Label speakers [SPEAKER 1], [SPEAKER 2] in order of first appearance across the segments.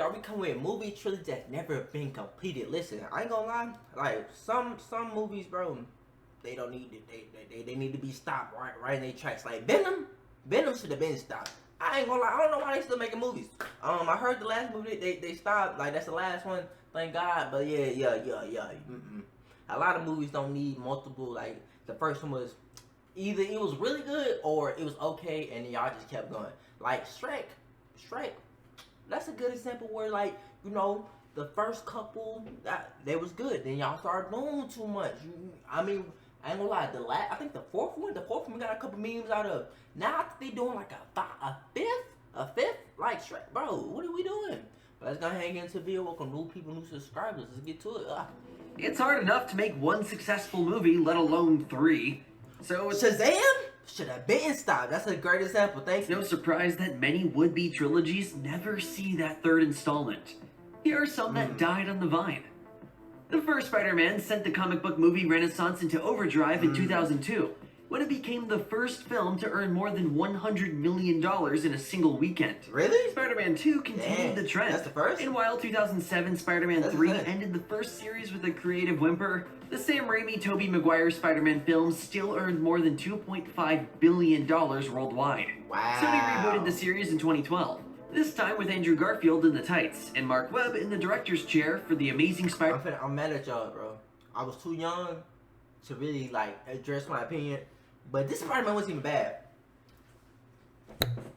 [SPEAKER 1] are we coming with a movie trilogy that's never been completed? Listen, I ain't gonna lie. Like some movies, bro, they don't need to, they need to be stopped right in their tracks. Like Venom should have been stopped. I ain't gonna lie. I don't know why they still making movies. I heard the last movie they stopped. Like that's the last one. Thank God. But yeah. A lot of movies don't need multiple. Like the first one was either it was really good or it was okay, and then y'all just kept going. Like Shrek. That's a good example where, like, you know, the first couple that they was good. Then y'all started doing too much. I mean, I ain't gonna lie. I think the fourth one got a couple memes out of. Now I think they doing like a fifth, like Shrek, bro. What are we doing? But let's go ahead and get into the video. Welcome new people, new subscribers. Let's get to it.
[SPEAKER 2] It's hard enough to make one successful movie, let alone 3. So
[SPEAKER 1] Shazam should have been stopped. That's a great example. Thank you.
[SPEAKER 2] No surprise that many would-be trilogies never see that third installment. Here are some that died on the vine. The first Spider-Man sent the comic book movie renaissance into overdrive in 2002, when it became the first film to earn more than $100 million in a single weekend.
[SPEAKER 1] Really?
[SPEAKER 2] Spider-Man 2 continued the trend.
[SPEAKER 1] That's the first?
[SPEAKER 2] And while 2007 Spider-Man 3 ended the first series with a creative whimper, the Sam Raimi Tobey Maguire Spider-Man films still earned more than $2.5 billion worldwide.
[SPEAKER 1] Wow.
[SPEAKER 2] Sony rebooted the series in 2012. This time with Andrew Garfield in the tights, and Mark Webb in the director's chair for The Amazing Spider-Man.
[SPEAKER 1] I'm mad at y'all, bro. I was too young to really, like, address my opinion. But this Spider-Man wasn't even bad.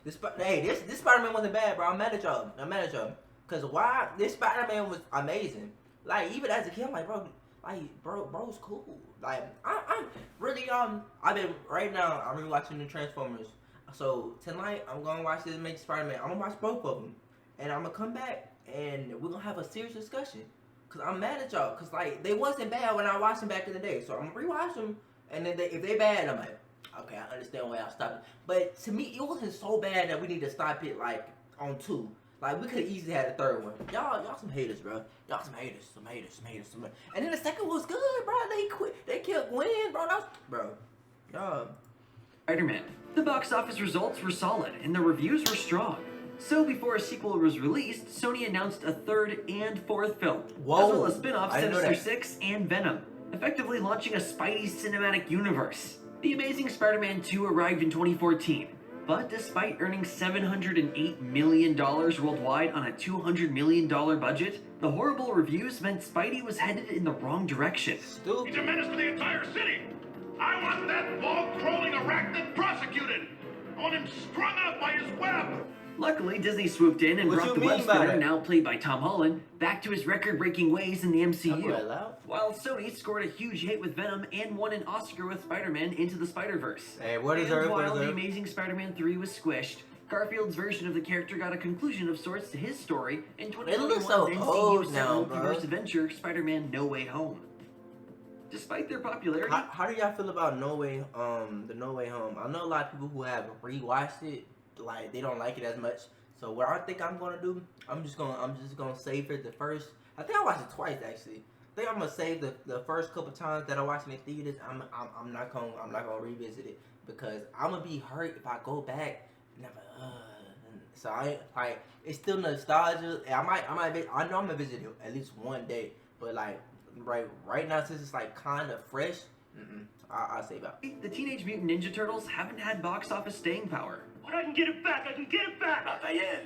[SPEAKER 1] This Spider-Man wasn't bad, bro. I'm mad at y'all. Cause why? This Spider-Man was amazing. Like, even as a kid, I'm like, bro's cool. Like, I'm really, I've been, right now, I'm rewatching the Transformers. So, tonight, I'm gonna watch this Amazing Spider-Man. I'm gonna watch both of them. And I'm gonna come back, and we're gonna have a serious discussion. Cause I'm mad at y'all. Cause, like, they wasn't bad when I watched them back in the day. So, I'm gonna rewatch them. And then if they bad, I'm like, okay, I understand why y'all stopped it. But to me, it wasn't so bad that we need to stop it, like, on 2. Like, we could have easily had a third one. Y'all some haters, bro. Y'all some haters. And then the second one was good, bro. They killed Gwen, bro. Y'all.
[SPEAKER 2] Spider-Man. The box office results were solid, and the reviews were strong. So before a sequel was released, Sony announced a third and fourth film, as well as spin-offs Sinister Six and Venom, effectively launching a Spidey cinematic universe. The Amazing Spider-Man 2 arrived in 2014, but despite earning $708 million worldwide on a $200 million budget, the horrible reviews meant Spidey was headed in the wrong direction.
[SPEAKER 1] Stupid.
[SPEAKER 3] He's a menace to the entire city! I want that ball-crawling arachnid prosecuted! I want him strung out by his web!
[SPEAKER 2] Luckily, Disney swooped in and brought the web spinner, now played by Tom Holland, back to his record-breaking ways in the MCU. While Sony scored a huge hit with Venom and won an Oscar with Spider-Man Into the Spider-Verse.
[SPEAKER 1] Hey,
[SPEAKER 2] while The Amazing Spider-Man 3 was squished, Garfield's version of the character got a conclusion of sorts to his story in 2021's MCU's multiverse adventure, Spider-Man No Way Home. Despite their popularity...
[SPEAKER 1] How do y'all feel about No Way Home? I know a lot of people who have rewatched it, like, they don't like it as much. So what I think I'm gonna do, I'm just gonna save it the first. I think I watched it twice actually. I think I'm gonna save the first couple times that I watched in the theaters. I'm not gonna revisit it because I'm gonna be hurt if I go back and I'm like, so I like, it's still nostalgia. I know I'm gonna visit it at least one day, but like right now since it's like kind of fresh, I'll save out.
[SPEAKER 2] The Teenage Mutant Ninja Turtles haven't had box office staying power.
[SPEAKER 3] But I can get it back!
[SPEAKER 4] Raphael,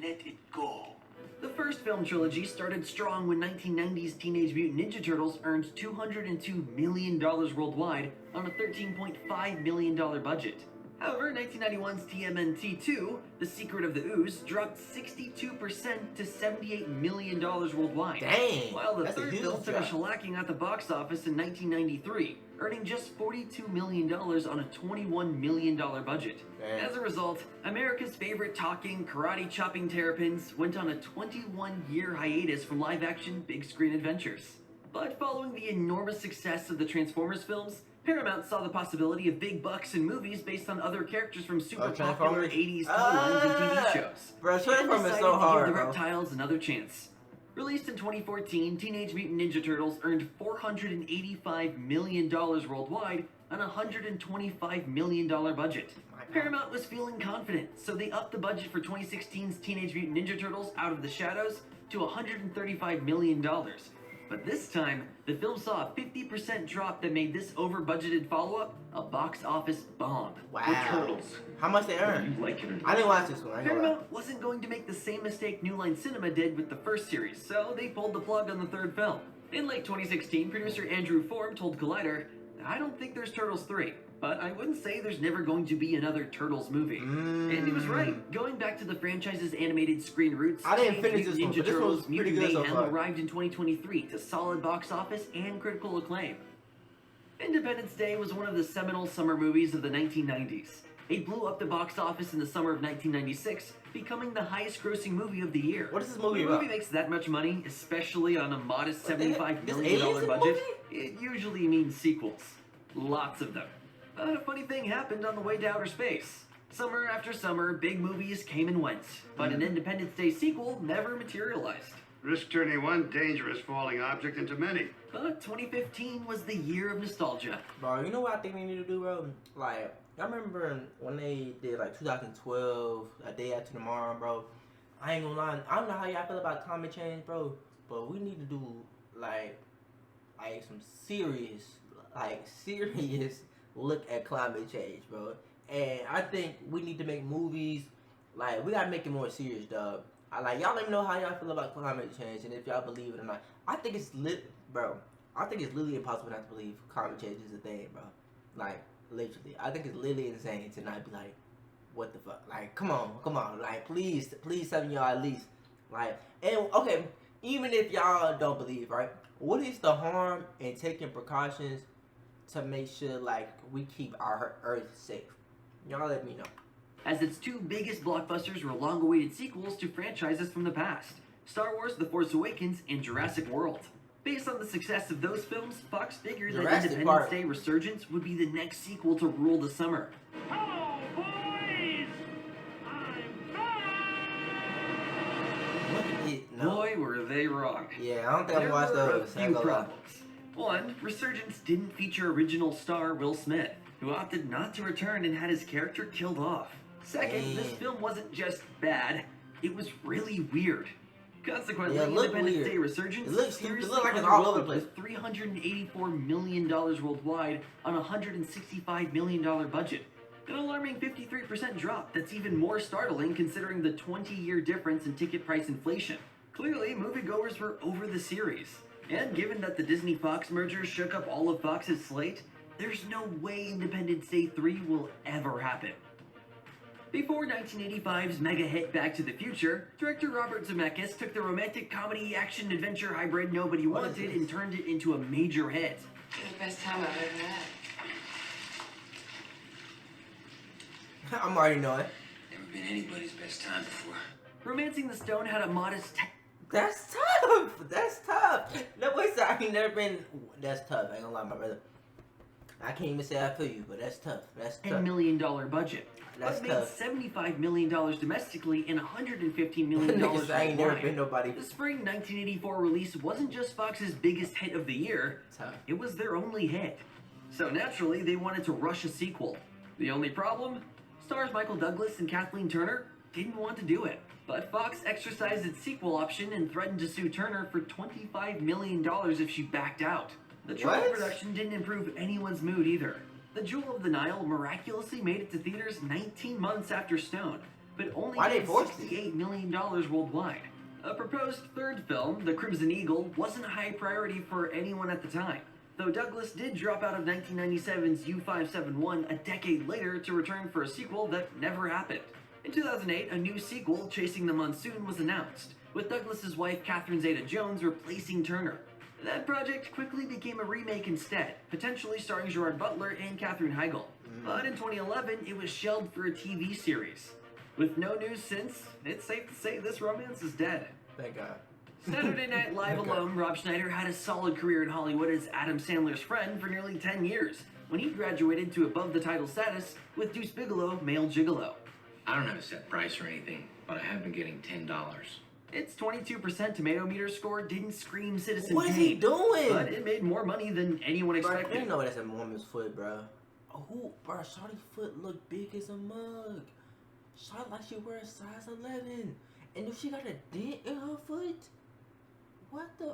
[SPEAKER 4] let it go.
[SPEAKER 2] The first film trilogy started strong when 1990's Teenage Mutant Ninja Turtles earned $202 million worldwide on a $13.5 million budget. However, 1991's TMNT2, The Secret of the Ooze, dropped 62% to $78 million worldwide.
[SPEAKER 1] Dang!
[SPEAKER 2] While the third film took a shellacking at the box office in 1993, earning just $42 million on a $21 million budget.
[SPEAKER 1] Dang.
[SPEAKER 2] As a result, America's favorite talking, karate-chopping terrapins went on a 21-year hiatus from live-action big-screen adventures. But following the enormous success of the Transformers films, Paramount saw the possibility of big bucks in movies based on other characters from super popular 80s toylines and TV shows.
[SPEAKER 1] Bro, Transformers is so hard,
[SPEAKER 2] to give the reptiles another chance. Released in 2014, Teenage Mutant Ninja Turtles earned $485 million worldwide on a $125 million budget. Paramount was feeling confident, so they upped the budget for 2016's Teenage Mutant Ninja Turtles Out of the Shadows to $135 million. But this time, the film saw a 50% drop that made this over-budgeted follow-up a box office bomb.
[SPEAKER 1] Wow.
[SPEAKER 4] The Turtles.
[SPEAKER 1] How much they earn?
[SPEAKER 4] You like it or not?
[SPEAKER 1] I didn't watch this one. I ain't gonna lie.
[SPEAKER 2] Paramount wasn't going to make the same mistake New Line Cinema did with the first series, so they pulled the plug on the third film. In late 2016, producer Andrew Form told Collider, "I don't think there's Turtles 3, but I wouldn't say there's never going to be another Turtles movie." And he was right. Going back to the franchise's animated screen roots,
[SPEAKER 1] I didn't finish this one,
[SPEAKER 2] Ninja
[SPEAKER 1] but this
[SPEAKER 2] Turtles
[SPEAKER 1] one's pretty
[SPEAKER 2] Mutant
[SPEAKER 1] good so
[SPEAKER 2] Mayhem
[SPEAKER 1] far.
[SPEAKER 2] arrived in 2023 to solid box office and critical acclaim. Independence Day was one of the seminal summer movies of the 1990s. It blew up the box office in the summer of 1996, becoming the highest-grossing movie of the year.
[SPEAKER 1] What is this movie
[SPEAKER 2] When a
[SPEAKER 1] about?
[SPEAKER 2] movie makes that much money, especially on a modest
[SPEAKER 1] What the heck?
[SPEAKER 2] $75
[SPEAKER 1] There's
[SPEAKER 2] million
[SPEAKER 1] aliens in the
[SPEAKER 2] budget, it usually means sequels. Lots of them. But a funny thing happened on the way to outer space. Summer after summer, big movies came and went, but an Independence Day sequel never materialized.
[SPEAKER 5] Risk turning one dangerous falling object into many.
[SPEAKER 2] But 2015 was the year of nostalgia.
[SPEAKER 1] Bro, you know what I think they need to do, bro? Like, I remember when they did, like, 2012, A Day After Tomorrow, bro. I ain't gonna lie. I don't know how y'all feel about climate change, bro. But we need to do, like some serious look at climate change, bro. And I think we need to make movies, like, we gotta make it more serious, dog. Y'all let me know how y'all feel about climate change and if y'all believe it or not. I think it's bro. I think it's literally impossible not to believe climate change is a thing, bro. Like, literally. I think it's literally insane to not be like, what the fuck? Like, come on. Like, please tell me y'all at least. Like, and, okay, even if y'all don't believe, right? What is the harm in taking precautions to make sure, like, we keep our Earth safe? Y'all let me know.
[SPEAKER 2] As its two biggest blockbusters were long-awaited sequels to franchises from the past, Star Wars The Force Awakens and Jurassic World. Based on the success of those films, Fox figured that
[SPEAKER 1] Jurassic
[SPEAKER 2] Independence
[SPEAKER 1] Park.
[SPEAKER 2] Day Resurgence would be the next sequel to rule the summer.
[SPEAKER 3] Hello, boys! I'm back!
[SPEAKER 1] No.
[SPEAKER 2] Boy, were they wrong.
[SPEAKER 1] Yeah, I don't think
[SPEAKER 2] There
[SPEAKER 1] I've watched
[SPEAKER 2] were a
[SPEAKER 1] those. I ain't
[SPEAKER 2] few
[SPEAKER 1] gonna lie.
[SPEAKER 2] problems. One, Resurgence didn't feature original star Will Smith, who opted not to return and had his character killed off. Second, this film wasn't just bad, it was really weird. Consequently,
[SPEAKER 1] Yeah, it looked
[SPEAKER 2] Independence
[SPEAKER 1] weird.
[SPEAKER 2] Day Resurgence
[SPEAKER 1] It looks
[SPEAKER 2] seriously
[SPEAKER 1] like it's all over the
[SPEAKER 2] underwhelmed
[SPEAKER 1] place.
[SPEAKER 2] with $384 million worldwide on a $165 million budget. An alarming 53% drop that's even more startling considering the 20-year difference in ticket price inflation. Clearly, moviegoers were over the series. And given that the Disney-Fox merger shook up all of Fox's slate, there's no way Independence Day 3 will ever happen. Before 1985's mega hit Back to the Future, director Robert Zemeckis took the romantic comedy action adventure hybrid nobody wanted and turned it into a major hit.
[SPEAKER 6] The best time I've ever had.
[SPEAKER 1] I'm already knowing.
[SPEAKER 4] Never been anybody's best time before.
[SPEAKER 2] Romancing the Stone had a modest
[SPEAKER 1] That's tough. That's tough. No, wait, I ain't never been. That's tough. I ain't gonna lie, my brother. I can't even say I feel you, but that's tough. That's tough.
[SPEAKER 2] $10 million budget.
[SPEAKER 1] That's
[SPEAKER 2] But made
[SPEAKER 1] tough.
[SPEAKER 2] $75 million domestically and $115 million
[SPEAKER 1] Niggas, I ain't never
[SPEAKER 2] worldwide.
[SPEAKER 1] been nobody.
[SPEAKER 2] The spring 1984 release wasn't just Fox's biggest hit of the year,
[SPEAKER 1] Tough.
[SPEAKER 2] it was their only hit. So naturally, they wanted to rush a sequel. The only problem? Stars Michael Douglas and Kathleen Turner didn't want to do it. But Fox exercised its sequel option and threatened to sue Turner for $25 million if she backed out. The trouble
[SPEAKER 1] What?
[SPEAKER 2] production didn't improve anyone's mood either. The Jewel of the Nile miraculously made it to theaters 19 months after Stone, but only
[SPEAKER 1] Why they
[SPEAKER 2] made
[SPEAKER 1] forced it?
[SPEAKER 2] $68 million worldwide. A proposed third film, The Crimson Eagle, wasn't a high priority for anyone at the time, though Douglas did drop out of 1997's U-571 a decade later to return for a sequel that never happened. In 2008, a new sequel, Chasing the Monsoon, was announced, with Douglas's wife Catherine Zeta-Jones replacing Turner. That project quickly became a remake instead, potentially starring Gerard Butler and Katherine Heigl. But in 2011, it was shelved for a TV series. With no news since, it's safe to say this romance is dead.
[SPEAKER 1] Thank God.
[SPEAKER 2] Saturday Night Live
[SPEAKER 1] Okay.
[SPEAKER 2] alone, Rob Schneider had a solid career in Hollywood as Adam Sandler's friend for nearly 10 years, when he graduated to above-the-title status with Deuce Bigelow, Male Gigolo.
[SPEAKER 7] I don't have a set price or anything, but I have been getting $10.
[SPEAKER 2] Its 22% tomato meter score didn't scream Citizen
[SPEAKER 1] What is he
[SPEAKER 2] Kane,
[SPEAKER 1] doing?
[SPEAKER 2] but it made more money than anyone
[SPEAKER 1] Bro,
[SPEAKER 2] expected.
[SPEAKER 1] you know that's a woman's foot, bro. Oh, bro, Shawty foot look big as a mug. Shawty like she wear a size 11. And if she got a dent in her foot,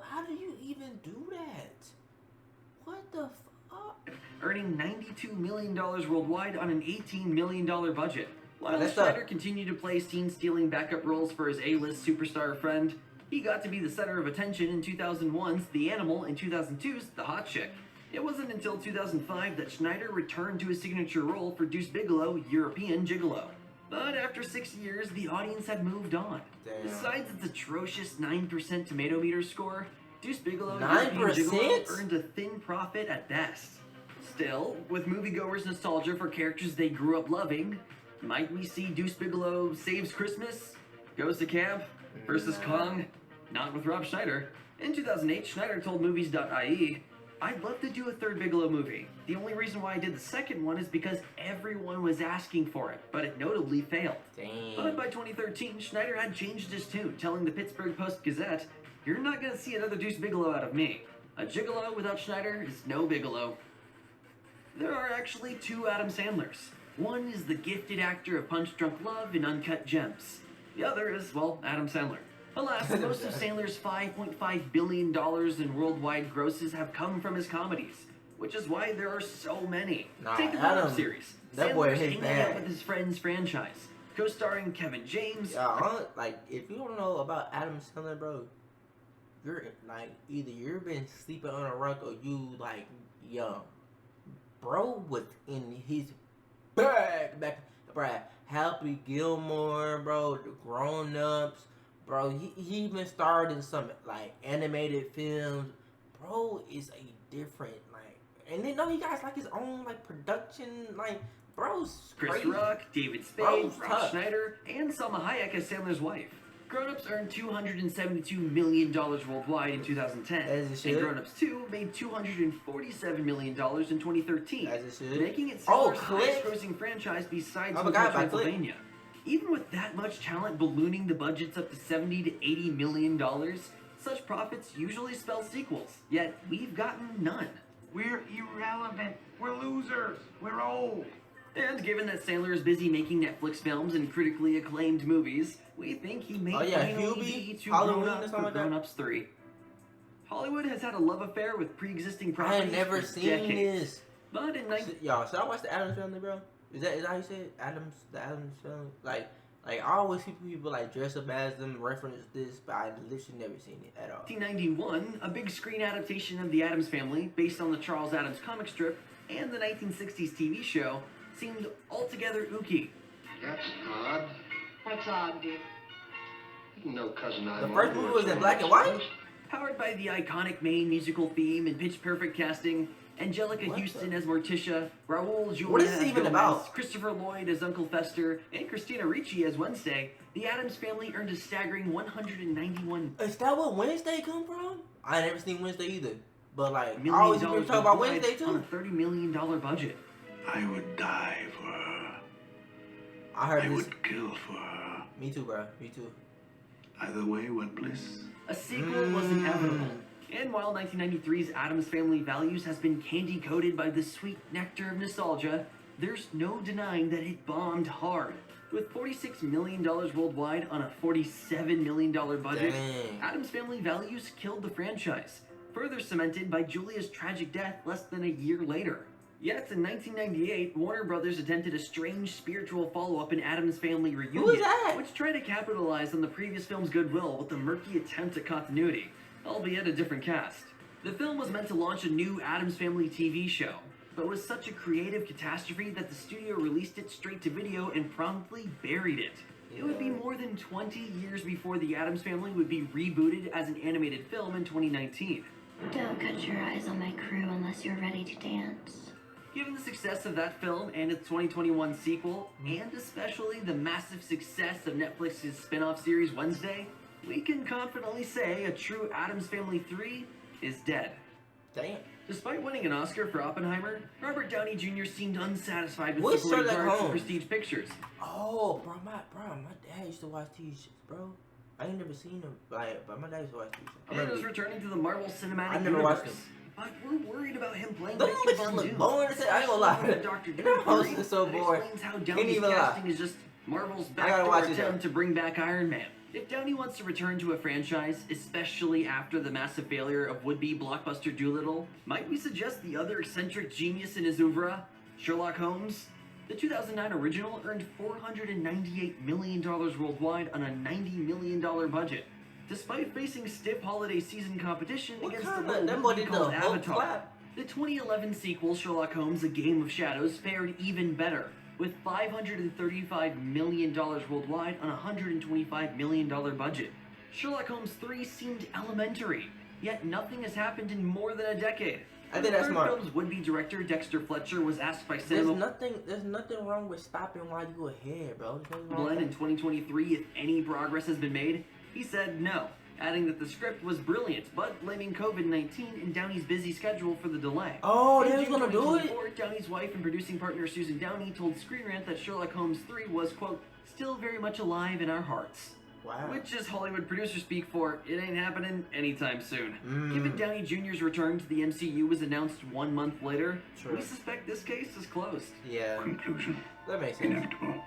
[SPEAKER 1] how do you even do that? What the fuck?
[SPEAKER 2] Earning $92 million worldwide on an $18 million budget. While Schneider continued to play scene-stealing backup roles for his A-list superstar friend, he got to be the center of attention in 2001's The Animal and 2002's The Hot Chick. It wasn't until 2005 that Schneider returned to his signature role for Deuce Bigalow, European Gigolo. But after 6 years, the audience had moved on.
[SPEAKER 1] Damn.
[SPEAKER 2] Besides its atrocious 9% tomato meter score, Deuce Bigalow
[SPEAKER 1] 9%?
[SPEAKER 2] earned a thin profit at best. Still, with moviegoers' nostalgia for characters they grew up loving, might we see Deuce Bigalow Saves Christmas, Goes to Camp, versus Kong? Not with Rob Schneider. In 2008, Schneider told Movies.ie, "I'd love to do a third Bigelow movie. The only reason why I did the second one is because everyone was asking for it, but it notably failed."
[SPEAKER 1] Damn.
[SPEAKER 2] But by 2013, Schneider had changed his tune, telling the Pittsburgh Post-Gazette, "You're not going to see another Deuce Bigalow out of me. A gigolo without Schneider is no Bigelow." There are actually two Adam Sandlers. One is the gifted actor of Punch Drunk Love and Uncut Gems. The other is, well, Adam Sandler. Alas, most of Sandler's $5.5 billion in worldwide grosses have come from his comedies, which is why there are so many. Take the Grown Up series.
[SPEAKER 1] That boy
[SPEAKER 2] Sandler's
[SPEAKER 1] hit
[SPEAKER 2] hanging
[SPEAKER 1] bad.
[SPEAKER 2] out with his friends franchise, co-starring Kevin James.
[SPEAKER 1] Yeah, like, if you don't know about Adam Sandler, bro, you're, like, either you've been sleeping on a rock or you, like, young. Bro was in his bag back, bro. Happy Gilmore, bro, The Grown Ups. Bro, he even starred in some, like, animated films. Bro is a different, like, and then, no, he got, like, his own, like, production, like, bro's
[SPEAKER 2] Chris
[SPEAKER 1] crazy.
[SPEAKER 2] Rock, David Spade,
[SPEAKER 1] Bro's
[SPEAKER 2] Rob
[SPEAKER 1] tough.
[SPEAKER 2] Schneider, and Salma Hayek as Sandler's wife. Grown Ups earned $272 million worldwide in 2010,
[SPEAKER 1] As it should.
[SPEAKER 2] and Grown Ups 2 made $247 million in 2013,
[SPEAKER 1] As it should.
[SPEAKER 2] making it
[SPEAKER 1] Oh,
[SPEAKER 2] Sandler's
[SPEAKER 1] Click.
[SPEAKER 2] highest-grossing franchise besides
[SPEAKER 1] I
[SPEAKER 2] Hotel
[SPEAKER 1] forgot about Click.
[SPEAKER 2] Transylvania. Even with that much talent ballooning the budgets up to $70 to $80 million, such profits usually spell sequels, yet we've gotten none.
[SPEAKER 3] We're irrelevant. We're losers. We're old.
[SPEAKER 2] And given that Sandler is busy making Netflix films and critically acclaimed movies, we think he may finally
[SPEAKER 1] Hubie,
[SPEAKER 2] be too
[SPEAKER 1] Halloween
[SPEAKER 2] grown
[SPEAKER 1] or
[SPEAKER 2] up
[SPEAKER 1] something
[SPEAKER 2] for
[SPEAKER 1] like that?
[SPEAKER 2] Grown Ups 3. Hollywood has had a love affair with pre-existing
[SPEAKER 1] I
[SPEAKER 2] properties
[SPEAKER 1] ain't never
[SPEAKER 2] for
[SPEAKER 1] seen
[SPEAKER 2] decades.
[SPEAKER 1] this.
[SPEAKER 2] But in
[SPEAKER 1] Y'all, should I watch the Addams Family, bro? Is that how you say it? The Addams Family? Like I always see people like dress up as them, reference this, but I literally never seen it at all.
[SPEAKER 2] 1991, a big screen adaptation of The Addams Family, based on the Charles Addams comic strip and the 1960s TV show, seemed altogether ooky.
[SPEAKER 5] That's odd.
[SPEAKER 6] What's odd, dude?
[SPEAKER 5] No cousin
[SPEAKER 1] The first movie was in black and white?
[SPEAKER 2] Powered by the iconic main musical theme and pitch-perfect casting, Angelica
[SPEAKER 1] What
[SPEAKER 2] Houston
[SPEAKER 1] the-
[SPEAKER 2] as Morticia, Raul Julia
[SPEAKER 1] What is this
[SPEAKER 2] as
[SPEAKER 1] even
[SPEAKER 2] Gomez,
[SPEAKER 1] about?
[SPEAKER 2] Christopher Lloyd as Uncle Fester, and Christina Ricci as Wednesday, The Addams Family earned a staggering $191
[SPEAKER 1] Is that what Wednesday come from? I never seen Wednesday either. But like, I
[SPEAKER 2] million
[SPEAKER 1] always hear people talk about
[SPEAKER 2] worldwide
[SPEAKER 1] Wednesday
[SPEAKER 2] on a
[SPEAKER 1] too.
[SPEAKER 2] $30 million budget.
[SPEAKER 3] I would die for her.
[SPEAKER 1] I heard
[SPEAKER 3] I
[SPEAKER 1] this.
[SPEAKER 3] would kill for her.
[SPEAKER 1] Me too, bro. Me too.
[SPEAKER 3] Either way, what bliss.
[SPEAKER 2] A sequel was inevitable. And while 1993's Addams Family Values has been candy-coated by the sweet nectar of nostalgia, there's no denying that it bombed hard. With $46 million worldwide on a $47 million budget,
[SPEAKER 1] Dang.
[SPEAKER 2] Addams Family Values killed the franchise, further cemented by Julia's tragic death less than a year later. Yet, in 1998, Warner Brothers attempted a strange spiritual follow-up in Addams Family Reunion,
[SPEAKER 1] Who is that?
[SPEAKER 2] which tried to capitalize on the previous film's goodwill with a murky attempt at continuity, albeit a different cast. The film was meant to launch a new Addams Family TV show, but was such a creative catastrophe that the studio released it straight to video and promptly buried it. It would be more than 20 years before The Addams Family would be rebooted as an animated film in 2019.
[SPEAKER 8] Don't cut your eyes on my crew unless you're ready to dance.
[SPEAKER 2] Given the success of that film and its 2021 sequel, and especially the massive success of Netflix's spin-off series Wednesday, we can confidently say a true Addams Family 3 is dead.
[SPEAKER 1] Damn.
[SPEAKER 2] Despite winning an Oscar for Oppenheimer, Robert Downey Jr. seemed unsatisfied with
[SPEAKER 1] What's
[SPEAKER 2] supporting
[SPEAKER 1] Sherlock
[SPEAKER 2] parts in
[SPEAKER 1] Holmes?
[SPEAKER 2] Prestige Pictures.
[SPEAKER 1] Oh, bro, my dad used to watch these shits, bro. I ain't never seen them, like, but my dad used to watch these. I
[SPEAKER 2] And
[SPEAKER 1] remember
[SPEAKER 2] is returning to the Marvel Cinematic
[SPEAKER 1] I never watched
[SPEAKER 2] Universe. but we're worried about him playing
[SPEAKER 1] Them
[SPEAKER 2] Victor
[SPEAKER 1] bitches
[SPEAKER 2] Von
[SPEAKER 1] look
[SPEAKER 2] Doom.
[SPEAKER 1] boring as hell. I ain't gonna lie.
[SPEAKER 2] Dr.
[SPEAKER 1] That
[SPEAKER 2] Doom
[SPEAKER 1] host
[SPEAKER 2] theory
[SPEAKER 1] is so
[SPEAKER 2] that
[SPEAKER 1] boring.
[SPEAKER 2] explains how
[SPEAKER 1] Can't
[SPEAKER 2] Downey's
[SPEAKER 1] even lie.
[SPEAKER 2] casting is just Marvel's
[SPEAKER 1] I gotta watch
[SPEAKER 2] backdoor
[SPEAKER 1] it, though.
[SPEAKER 2] attempt to bring back Iron Man. If Downey wants to return to a franchise, especially after the massive failure of would-be blockbuster Doolittle, might we suggest the other eccentric genius in his oeuvre, Sherlock Holmes? The 2009 original earned $498 million worldwide on a $90 million budget, despite facing stiff holiday season competition against the little movie called Avatar. The 2011 sequel, Sherlock Holmes: A Game of Shadows, fared even better, with $535 million worldwide on a $125 million budget. Sherlock Holmes 3 seemed elementary, yet nothing has happened in more than a decade.
[SPEAKER 1] I think that's smart.
[SPEAKER 2] The film's would-be director, Dexter Fletcher, was asked by Cinema
[SPEAKER 1] There's nothing wrong with stopping while you ahead, bro.
[SPEAKER 2] Blend in 2023 if any progress has been made. He said no, adding that the script was brilliant, but blaming COVID-19 and Downey's busy schedule for the delay.
[SPEAKER 1] Oh,
[SPEAKER 2] In
[SPEAKER 1] they was
[SPEAKER 2] June
[SPEAKER 1] gonna do it?
[SPEAKER 2] 2024, Downey's wife and producing partner Susan Downey told Screen Rant that Sherlock Holmes 3 was, quote, still very much alive in our hearts.
[SPEAKER 1] Wow.
[SPEAKER 2] Which is Hollywood producer speak for, it ain't happening anytime soon. Given Downey Jr.'s return to the MCU was announced 1 month later, we suspect this case is closed.
[SPEAKER 1] Yeah.
[SPEAKER 3] Conclusion.
[SPEAKER 1] That makes sense.
[SPEAKER 3] Inevitable.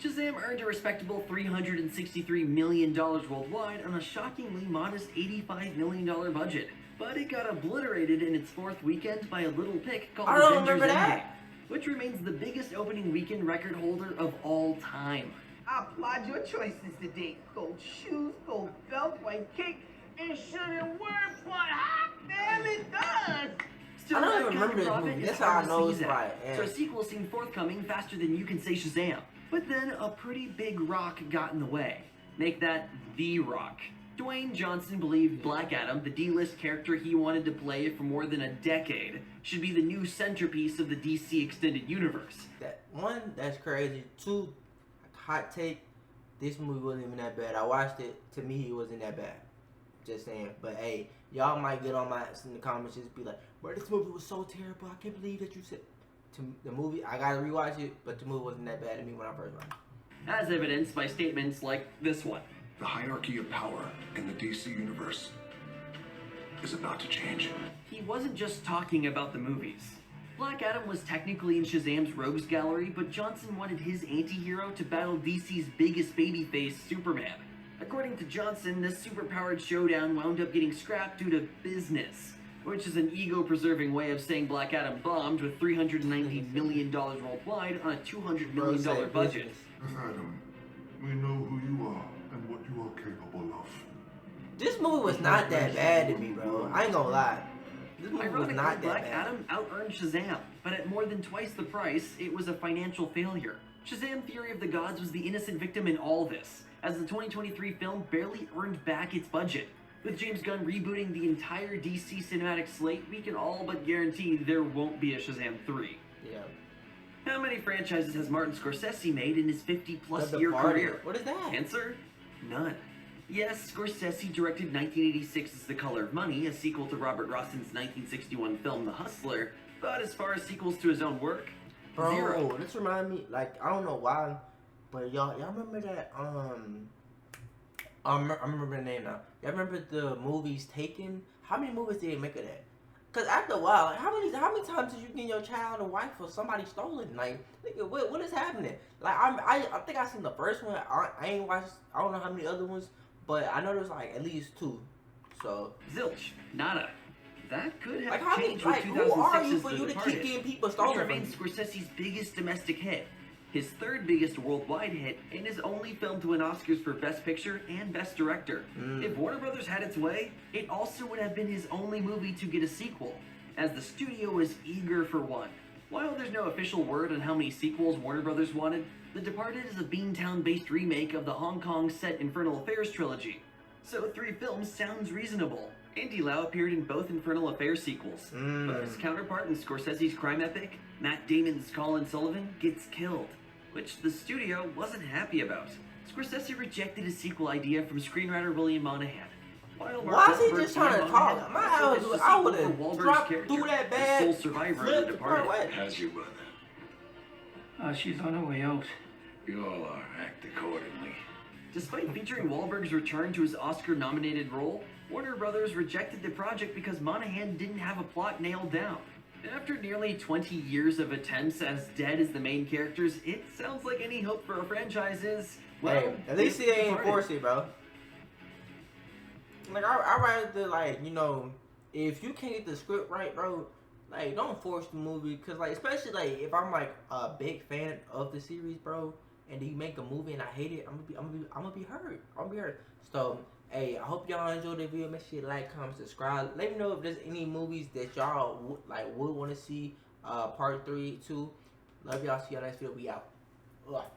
[SPEAKER 2] Shazam earned a respectable $363 million worldwide on a shockingly modest $85 million budget. But it got obliterated in its fourth weekend by a little pick called
[SPEAKER 1] I don't
[SPEAKER 2] Avengers
[SPEAKER 1] remember
[SPEAKER 2] Endgame,
[SPEAKER 1] that.
[SPEAKER 2] which remains the biggest opening weekend record holder of all time.
[SPEAKER 9] I applaud your choices today. Gold shoes, gold belt, white cake, and shouldn't work, but hot damn it does!
[SPEAKER 2] Still,
[SPEAKER 1] I don't
[SPEAKER 2] that
[SPEAKER 1] even
[SPEAKER 2] kind
[SPEAKER 1] remember
[SPEAKER 2] of
[SPEAKER 1] this
[SPEAKER 2] profit
[SPEAKER 1] movie.
[SPEAKER 2] is
[SPEAKER 1] That's how
[SPEAKER 2] hard
[SPEAKER 1] I
[SPEAKER 2] to
[SPEAKER 1] know
[SPEAKER 2] seize
[SPEAKER 1] it's
[SPEAKER 2] at.
[SPEAKER 1] right, yeah.
[SPEAKER 2] So a sequel seemed forthcoming faster than you can say Shazam. But then a pretty big rock got in the way. Make that The Rock. Dwayne Johnson believed Black Adam, the D-list character he wanted to play for more than a decade, should be the new centerpiece of the DC Extended Universe.
[SPEAKER 1] That's crazy. Two, hot take. This movie wasn't even that bad. I watched it. To me, it wasn't that bad. Just saying. But hey, y'all might get on my ass in the comments and just be like, bro, this movie was so terrible. I can't believe that you said. The movie, I gotta rewatch it, but the movie wasn't that bad to me when I first watched it.
[SPEAKER 2] As evidenced by statements like this one.
[SPEAKER 3] The hierarchy of power in the DC universe is about to change.
[SPEAKER 2] He wasn't just talking about the movies. Black Adam was technically in Shazam's Rogues Gallery, but Johnson wanted his anti-hero to battle DC's biggest babyface, Superman. According to Johnson, this superpowered showdown wound up getting scrapped due to business, which is an ego-preserving way of saying Black Adam bombed with $390 million worldwide on a $200 million budget.
[SPEAKER 3] As Adam, we know who you are and what you are capable of.
[SPEAKER 1] This movie was not that bad to me, bro. I ain't gonna lie. This movie was
[SPEAKER 2] Ironically,
[SPEAKER 1] not that
[SPEAKER 2] Black
[SPEAKER 1] bad.
[SPEAKER 2] Adam out-earned Shazam, but at more than twice the price, it was a financial failure. Shazam: Fury of the Gods was the innocent victim in all this, as the 2023 film barely earned back its budget. With James Gunn rebooting the entire DC cinematic slate, we can all but guarantee there won't be a Shazam 3.
[SPEAKER 1] Yeah.
[SPEAKER 2] How many franchises has Martin Scorsese made in his 50-plus
[SPEAKER 1] The
[SPEAKER 2] year
[SPEAKER 1] Departed.
[SPEAKER 2] career?
[SPEAKER 1] What is that?
[SPEAKER 2] Answer? None. Yes, Scorsese directed 1986's The Color of Money, a sequel to Robert Rosson's 1961 film The Hustler, but as far as sequels to his own work,
[SPEAKER 1] Bro,
[SPEAKER 2] zero.
[SPEAKER 1] this remind me, like, I don't know why, but y'all remember that, I remember the name now. Y'all remember the movies Taken? How many movies did they make of that? Cause after a while, like, how many times did you get your child or wife or somebody stolen? Like, nigga, what is happening? Like, I think I seen the first one. I ain't watched. I don't know how many other ones, but I know there's like at least 2. So
[SPEAKER 2] Zilch. Nada. That could have
[SPEAKER 1] like, how many?
[SPEAKER 2] changed
[SPEAKER 1] Like,
[SPEAKER 2] with
[SPEAKER 1] who are you
[SPEAKER 2] 2006's
[SPEAKER 1] for
[SPEAKER 2] The
[SPEAKER 1] you to
[SPEAKER 2] Departed,
[SPEAKER 1] keep getting people
[SPEAKER 2] which
[SPEAKER 1] stolen from
[SPEAKER 2] remains
[SPEAKER 1] you?
[SPEAKER 2] Scorsese's biggest domestic hit, his third biggest worldwide hit, and his only film to win Oscars for Best Picture and Best Director. If Warner Brothers had its way, it also would have been his only movie to get a sequel, as the studio was eager for one. While there's no official word on how many sequels Warner Brothers wanted, The Departed is a Beantown-based remake of the Hong Kong set Infernal Affairs trilogy. So 3 films sounds reasonable. Andy Lau appeared in both Infernal Affairs sequels, but his counterpart in Scorsese's crime epic, Matt Damon's Colin Sullivan, gets killed, which the studio wasn't happy about. Scorsese rejected a sequel idea from screenwriter William Monahan.
[SPEAKER 1] Why is he just trying to talk? I would have dropped through that bad.
[SPEAKER 2] Sole survivor of The Departed.
[SPEAKER 3] How's your mother?
[SPEAKER 10] She's on her way out.
[SPEAKER 3] You all are. Act accordingly.
[SPEAKER 2] Despite featuring Wahlberg's return to his Oscar-nominated role, Warner Brothers rejected the project because Monahan didn't have a plot nailed down. After nearly 20 years of attempts as dead as the main characters, it sounds like any hope for a franchise is, well,
[SPEAKER 1] hey, at least he ain't force it, bro. Like, I rather, like, you know, if you can't get the script right, bro, like, don't force the movie, because, like, especially, like, if I'm, like, a big fan of the series, bro, and you make a movie and I hate it, I'm gonna be hurt. So, hey, I hope y'all enjoyed the video. Make sure you like, comment, subscribe. Let me know if there's any movies that y'all would want to see part 3, 2. Love y'all. See y'all next video. We out. Bye.